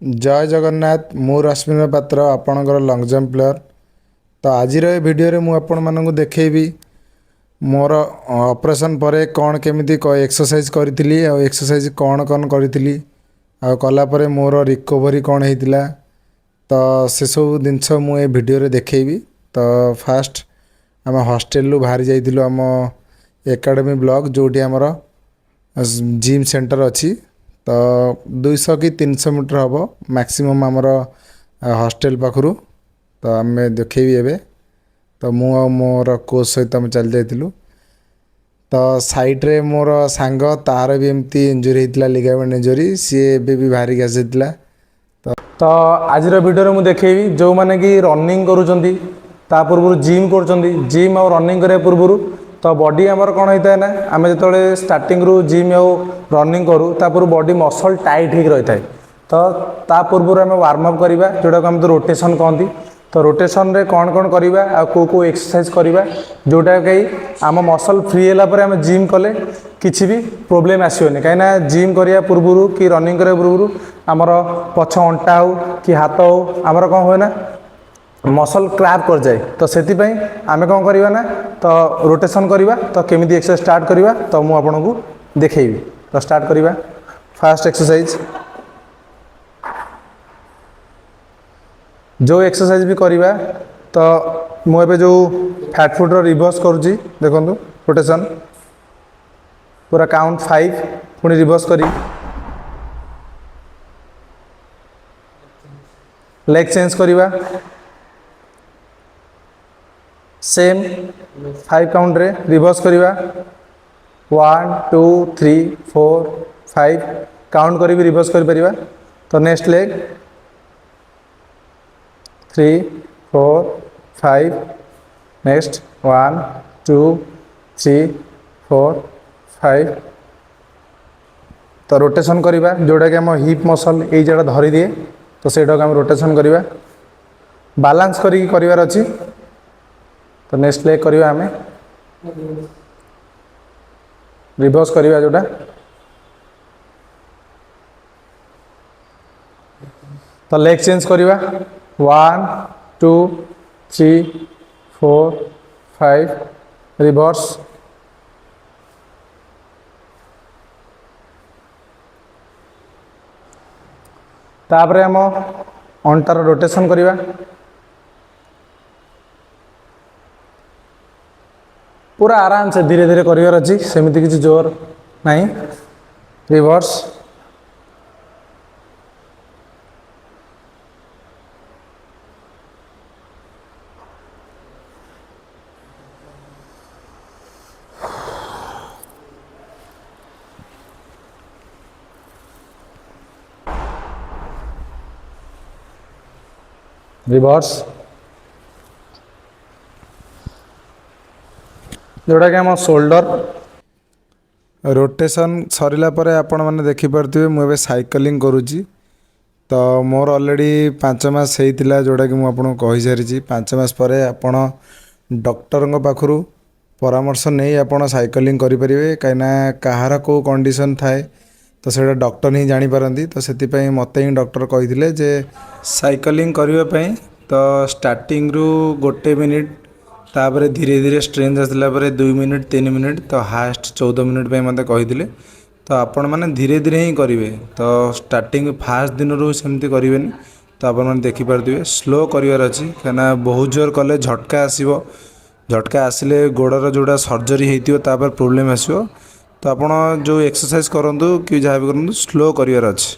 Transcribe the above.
जय जगन्नाथ मु रश्मिन पात्र आपणकर लंग जंप प्लेयर। तो आज भिडियो मु आपण मानक देखी मोर ऑपरेशन पर कौन केमी एक्सरसाइज करी एक्सरसाइज कौन कौन करी कलापर मोर रिकवरी कौन होता तो से सब जिनस मुझे भिडियो देखेबी। तो फास्ट आम हॉस्टेल बाहरी जाइलु आम एकेडमी ब्लॉक जोटी आमर जिम सेंटर अच्छी। तो 200 कि 300 मीटर हम मैक्सिमम आमर हॉस्टेल पाखु। तो आम देखेबी एबे तो मु मोर कोच सहित आम चल जाइलु। तो साइड्रे मोर सांग तार भी एमती इंजुरी होता लिगामेंट इंजुरी सी एबे भी बाहरी आसाला। तो आज वीडियो मुझे देखेबी जो मैंने कि रनिंग करूँगी पूर्व जिम कर जिम और रनिंग करने पूर्व तो बॉडी आमर कौन होता है ना आम जो स्टार्टिंग रू जिम और रनिंग करूँ पूर्व बॉडी मसल टाइट हो रही है। तो ता पूर्व आम वार्म अप करवा जोटा को आम तो रोटेशन कहती। तो रोटेशन रे कौन कौन करवा आ को एक्सरसाइज करवा जोटा कहीं आम मसल फ्री है आम जिम कले किसी भी प्रोब्लेम आसोनी कहीं जिम करने पूर्व कि रनिंग करने पूर्व आमर पछ अंटा हो कि हाथ हो आमर कौन हुए ना मसल क्रैप कर जाए। तो से आम कौन करवा ना तो रोटेशन करवा। तो केमी एक्सरसाइज स्टार्ट करवा तो मुझे आपन को देखेबी। तो स्टार्ट करवा फास्ट एक्सरसाइज जो एक्सरसाइज भी करवा। तो मुझे जो फैट फुट रिवर्स करुँची देखो रोटेशन पूरा काउंट 5 पुणी रिवर्स करी लेग चेंज करवा सेम 5 काउंट रे रिवर्स करवा 1 2 3 4 5 काउंट करी रिवर्स कर परिवा। तो नेक्स्ट लेग 3 4 5 नेक्स्ट 1 2 3 4 5। तो रोटेशन करवा जोटा कि आम हिप मसल ये जगह धरी दिए। तो से रोटेशन करवा बालांस करी करार अच्छी। तो नेक्स्ट लेग करवा आम रिवर्स करवा जोटा तो लेग चेंज करवा 1 2 3 4 5 रिवर्स। तापर आम अंटार रोटेशन करवा पूरा आराम से धीरे धीरे करार अच्छी सेमती किसी जोर नहीं रिवर्स। रिवर्स जोटा कि आम शोल्डर रोटेशन सरला पर आपण मैंने देखिपे मुझे साइकिलिंग करुँची। तो मोर ऑलरेडी 5 मास होता जोटा कि मुझे कही सारी 5 मास पर आपण डॉक्टर पाखु परामर्श नहीं आपण साइकिलिंग करें कहीं कहार को कंडीशन थाए तो से डॉक्टर ही जानीपारती। तो से मत ही डॉक्टर कही जे साइकिलिंग करने तो स्टार्टिंग रू 1 मिनिट तापर धीरे धीरे स्ट्रेंथ आसला 2 मिनिट 3 मिनिट तो हास्ट 14 मिनिट पे मत कही। तो आपण मैंने धीरे धीरे ही करेंगे। तो स्टार्टिंग फास्ट दिन रू सेमती करें। तो आप देखिपे स्लो करार अच्छी कहीं बहुत जोर कले झटका आसो झटका आसिले गोड़र जोड़ा सर्जरी होता प्रोब्लेम आसो। तो आप जो एक्सरसाइज करूँ कि जहाँ भी करूँ स्लो करार अच्छी।